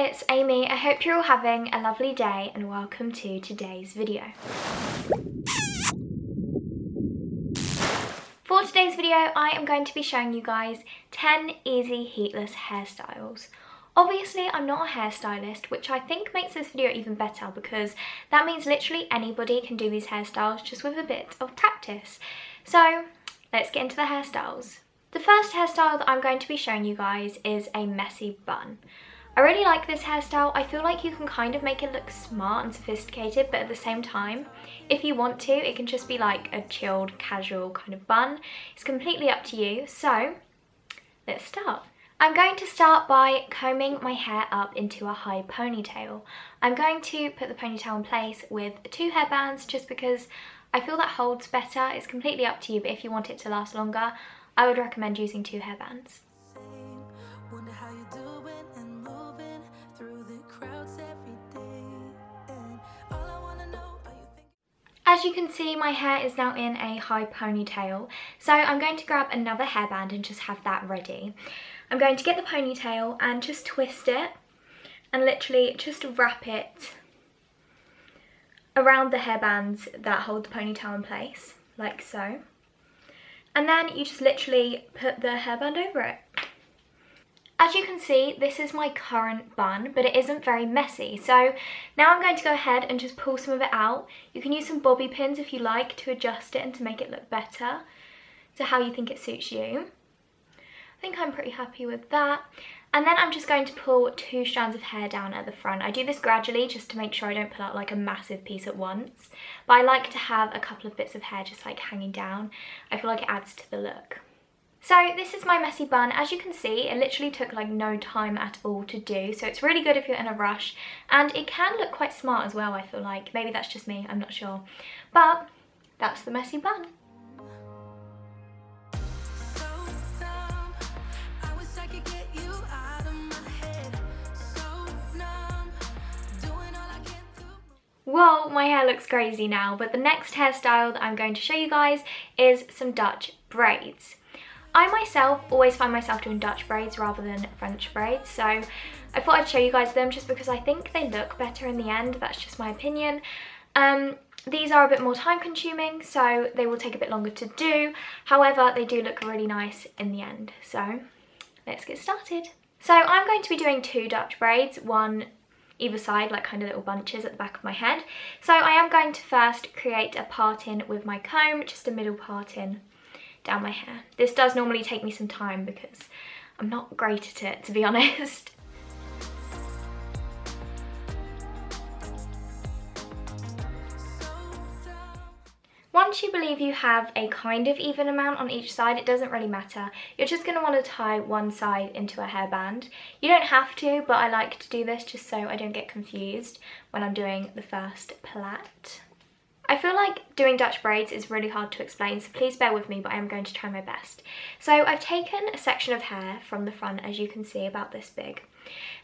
it's Amy. I hope you're all having a lovely day and welcome to today's video. For today's video, I am going to be showing you guys 10 easy heatless hairstyles. Obviously, I'm not a hairstylist, which I think makes this video even better because that means literally anybody can do these hairstyles just with a bit of practice. So let's get into the hairstyles. The first hairstyle that I'm going to be showing you guys is a messy bun. I really like this hairstyle. I feel like you can kind of make it look smart and sophisticated, but at the same time, if you want to, it can just be like a chilled, casual kind of bun. It's completely up to you. So let's start. I'm going to start by combing my hair up into a high ponytail. I'm going to put the ponytail in place with 2 hairbands just because I feel that holds better. It's completely up to you, but if you want it to last longer, I would recommend using 2 hairbands. As you can see, my hair is now in a high ponytail, so I'm going to grab another hairband and just have that ready. I'm going to get the ponytail and just twist it and literally just wrap it around the hairbands that hold the ponytail in place, like so. And then you just literally put the hairband over it. As you can see, this is my current bun, but it isn't very messy. So now I'm going to go ahead and just pull some of it out. You can use some bobby pins if you like to adjust it and to make it look better to how you think it suits you. I think I'm pretty happy with that. And then I'm just going to pull 2 strands of hair down at the front. I do this gradually just to make sure I don't pull out like a massive piece at once. But I like to have a couple of bits of hair just like hanging down. I feel like it adds to the look. So this is my messy bun. As you can see, it literally took like no time at all to do. So it's really good if you're in a rush. And it can look quite smart as well, I feel like. Maybe that's just me, I'm not sure. But that's the messy bun. Whoa, my hair looks crazy now, but the next hairstyle that I'm going to show you guys is some Dutch braids. I myself always find myself doing Dutch braids rather than French braids, so I thought I'd show you guys them just because I think they look better in the end. That's just my opinion. These are a bit more time consuming, so they will take a bit longer to do. However, they do look really nice in the end, so let's get started. So I'm going to be doing 2 Dutch braids, one either side, like kind of little bunches at the back of my head. So I am going to first create a parting with my comb, just a middle parting down my hair. This does normally take me some time because I'm not great at it, to be honest. Once you believe you have a kind of even amount on each side, it doesn't really matter. You're just going to want to tie one side into a hairband. You don't have to, but I like to do this just so I don't get confused when I'm doing the first plait. I feel like doing Dutch braids is really hard to explain, so please bear with me, but I am going to try my best. So I've taken a section of hair from the front, as you can see, about this big.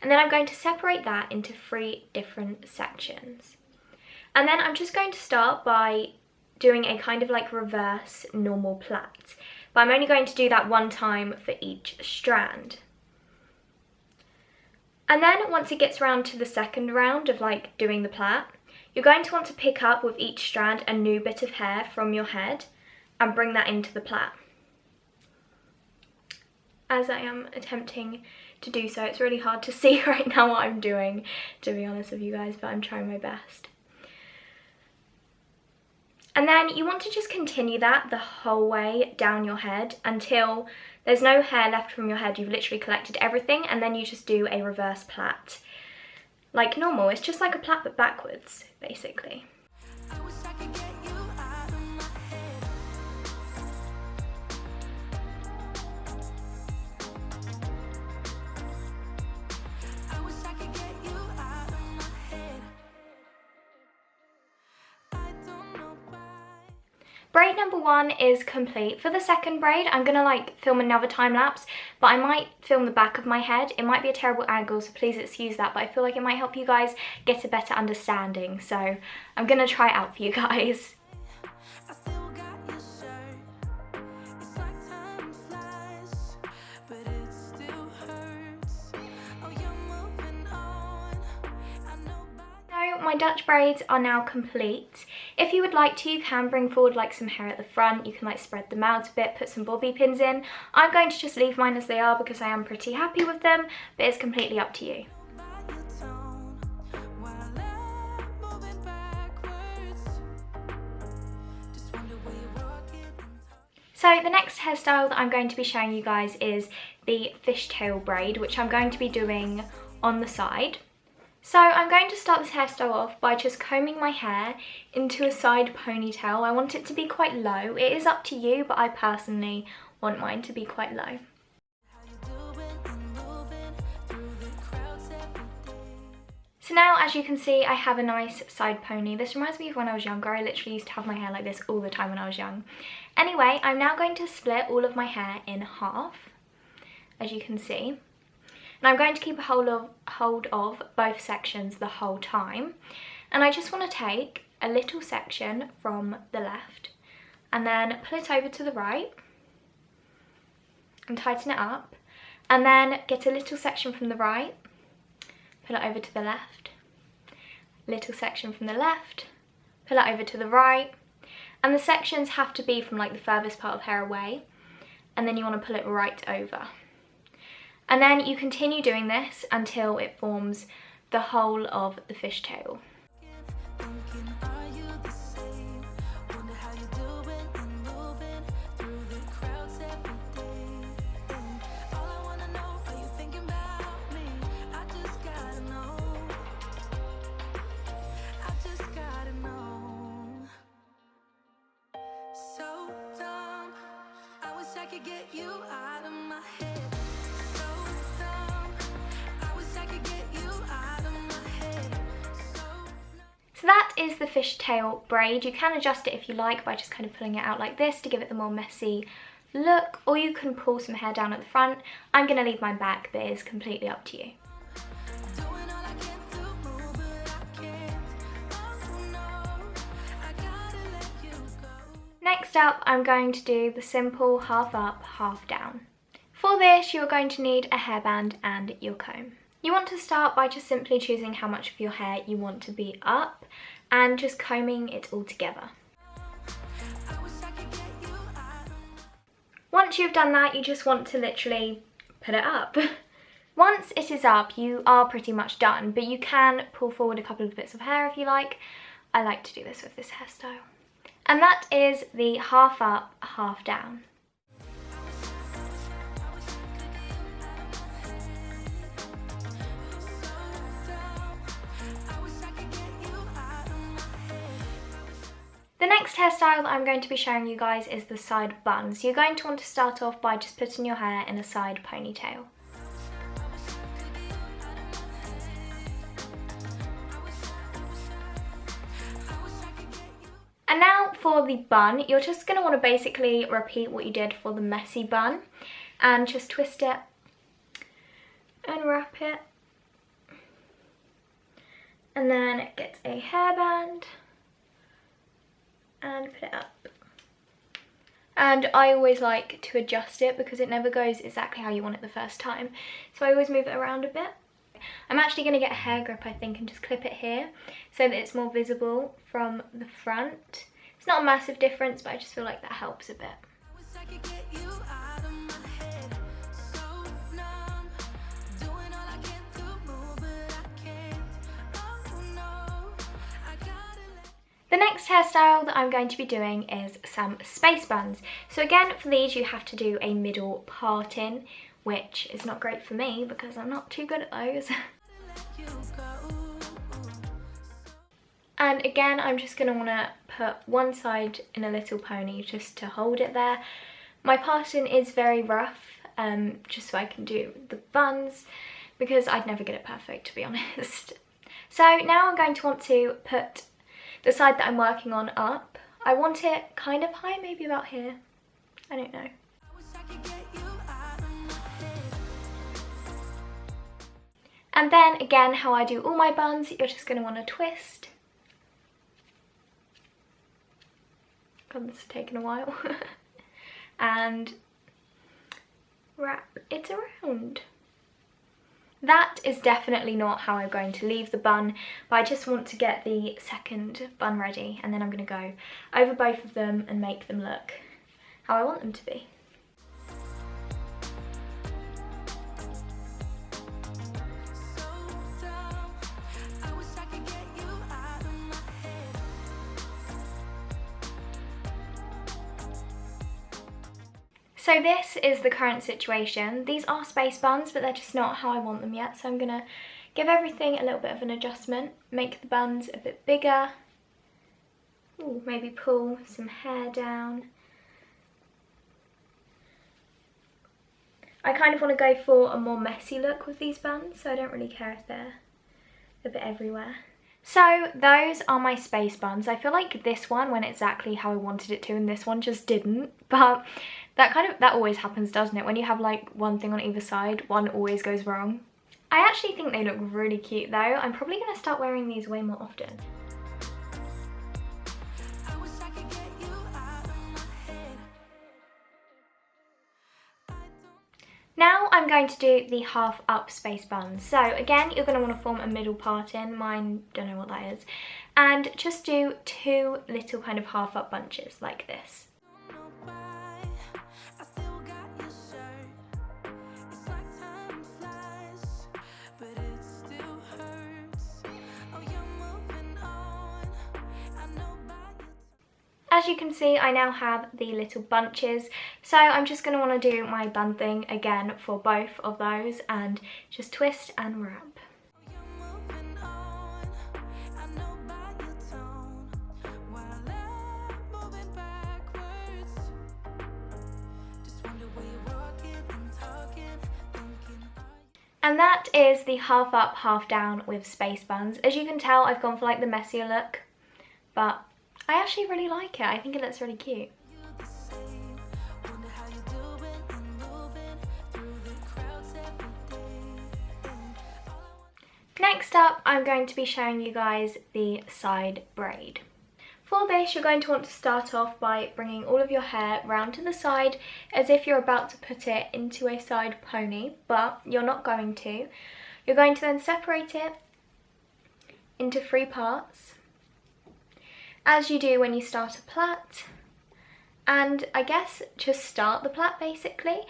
And then I'm going to separate that into 3 different sections. And then I'm just going to start by doing a kind of like reverse normal plait. But I'm only going to do that one time for each strand. And then once it gets around to the second round of like doing the plait, you're going to want to pick up with each strand a new bit of hair from your head and bring that into the plait. As I am attempting to do so, it's really hard to see right now what I'm doing, to be honest with you guys, but I'm trying my best. And then you want to just continue that the whole way down your head until there's no hair left from your head. You've literally collected everything, and then you just do a reverse plait. Like normal, it's just like a plait but backwards, basically. Braid number 1 is complete. For the second braid, I'm gonna like film another time lapse, but I might film the back of my head. It might be a terrible angle, so please excuse that, but I feel like it might help you guys get a better understanding. So I'm gonna try it out for you guys. my Dutch braids are now complete. If you would like to, you can bring forward like some hair at the front. You can like spread them out a bit, put some bobby pins in. I'm going to just leave mine as they are because I am pretty happy with them, but it's completely up to you. So the next hairstyle that I'm going to be showing you guys is the fishtail braid, which I'm going to be doing on the side. So I'm going to start this hairstyle off by just combing my hair into a side ponytail. I want it to be quite low. It is up to you, but I personally want mine to be quite low. So now, as you can see, I have a nice side pony. This reminds me of when I was younger. I literally used to have my hair like this all the time when I was young. Anyway, I'm now going to split all of my hair in half, as you can see. And I'm going to keep a hold of both sections the whole time. And I just want to take a little section from the left and then pull it over to the right and tighten it up. And then get a little section from the right, pull it over to the left, little section from the left, pull it over to the right. And the sections have to be from like the furthest part of hair away, and then you want to pull it right over. And then you continue doing this until it forms the whole of the fishtail. So that is the fishtail braid. You can adjust it if you like by just kind of pulling it out like this to give it the more messy look, or you can pull some hair down at the front. I'm going to leave mine back, but it's completely up to you. Next up, I'm going to do the simple half up, half down. For this, you're going to need a hairband and your comb. You want to start by just simply choosing how much of your hair you want to be up and just combing it all together. Once you've done that, you just want to literally put it up. Once it is up, you are pretty much done, but you can pull forward a couple of bits of hair if you like. I like to do this with this hairstyle. And that is the half up, half down. The next hairstyle that I'm going to be showing you guys is the side bun. So you're going to want to start off by just putting your hair in a side ponytail. And now for the bun, you're just going to want to basically repeat what you did for the messy bun and just twist it and wrap it. And then get a hairband and put it up. And I always like to adjust it because it never goes exactly how you want it the first time. So I always move it around a bit. I'm actually going to get a hair grip, I think, and just clip it here so that it's more visible from the front. It's not a massive difference, but I just feel like that helps a bit. The next hairstyle that I'm going to be doing is some space buns. So again, for these you have to do a middle parting, which is not great for me because I'm not too good at those. And again, I'm just going to want to put one side in a little pony just to hold it there. My parting is very rough, just so I can do the buns, because I'd never get it perfect, to be honest. So now I'm going to want to put the side that I'm working on up. I want it kind of high, maybe about here. I don't know. And then again, how I do all my buns, you're just going to want to twist. God, this is taking a while. And wrap it around. That is definitely not how I'm going to leave the bun, but I just want to get the second bun ready, and then I'm going to go over both of them and make them look how I want them to be. So this is the current situation. These are space buns, but they're just not how I want them yet. So I'm gonna give everything a little bit of an adjustment, make the buns a bit bigger. Ooh, maybe pull some hair down. I kind of want to go for a more messy look with these buns, so I don't really care if they're a bit everywhere. So those are my space buns. I feel like this one went exactly how I wanted it to, and this one just didn't. But that always happens, doesn't it? When you have like one thing on either side, one always goes wrong. I actually think they look really cute though. I'm probably going to start wearing these way more often. Now I'm going to do the half up space buns. So again, you're going to want to form a middle part in. Mine, don't know what that is. And just do two little kind of half up bunches like this. As you can see, I now have the little bunches, so I'm just going to want to do my bun thing again for both of those and just twist and wrap. And that is the half up, half down with space buns. As you can tell, I've gone for like the messier look, but I actually really like it. I think it looks really cute. Next up, I'm going to be showing you guys the side braid. For this, you're going to want to start off by bringing all of your hair round to the side as if you're about to put it into a side pony, but you're not going to. You're going to then separate it into 3 parts, as you do when you start a plait, and I guess just start the plait basically.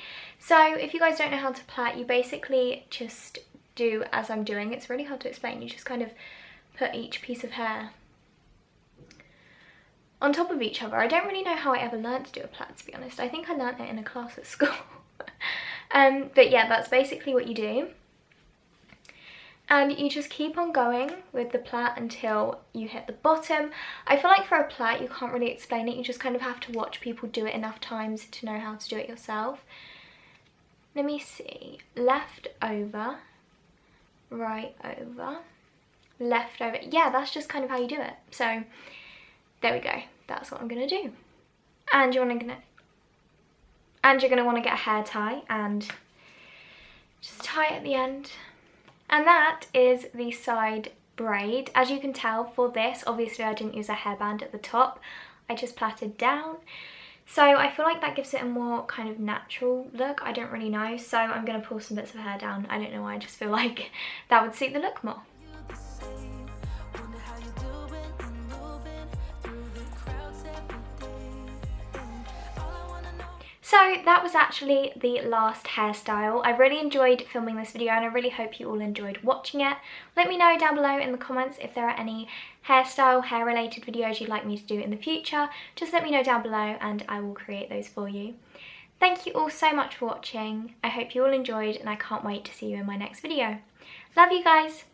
So if you guys don't know how to plait, you basically just do as I'm doing. It's really hard to explain. You just kind of put each piece of hair on top of each other. I don't really know how I ever learned to do a plait, to be honest. I think I learnt it in a class at school. But yeah, that's basically what you do. And you just keep on going with the plait until you hit the bottom. I feel like for a plait, you can't really explain it. You just kind of have to watch people do it enough times to know how to do it yourself. Let me see. Left over, right over, left over. Yeah, that's just kind of how you do it. So there we go. That's what I'm going to do. And you're going to want to get a hair tie and just tie it at the end. And that is the side braid. As you can tell, for this, obviously I didn't use a hairband at the top. I just plaited down. So I feel like that gives it a more kind of natural look. I don't really know. So I'm going to pull some bits of hair down. I don't know why. I just feel like that would suit the look more. So that was actually the last hairstyle. I really enjoyed filming this video and I really hope you all enjoyed watching it. Let me know down below in the comments if there are any hairstyle, hair related videos you'd like me to do in the future. Just let me know down below and I will create those for you. Thank you all so much for watching. I hope you all enjoyed and I can't wait to see you in my next video. Love you guys!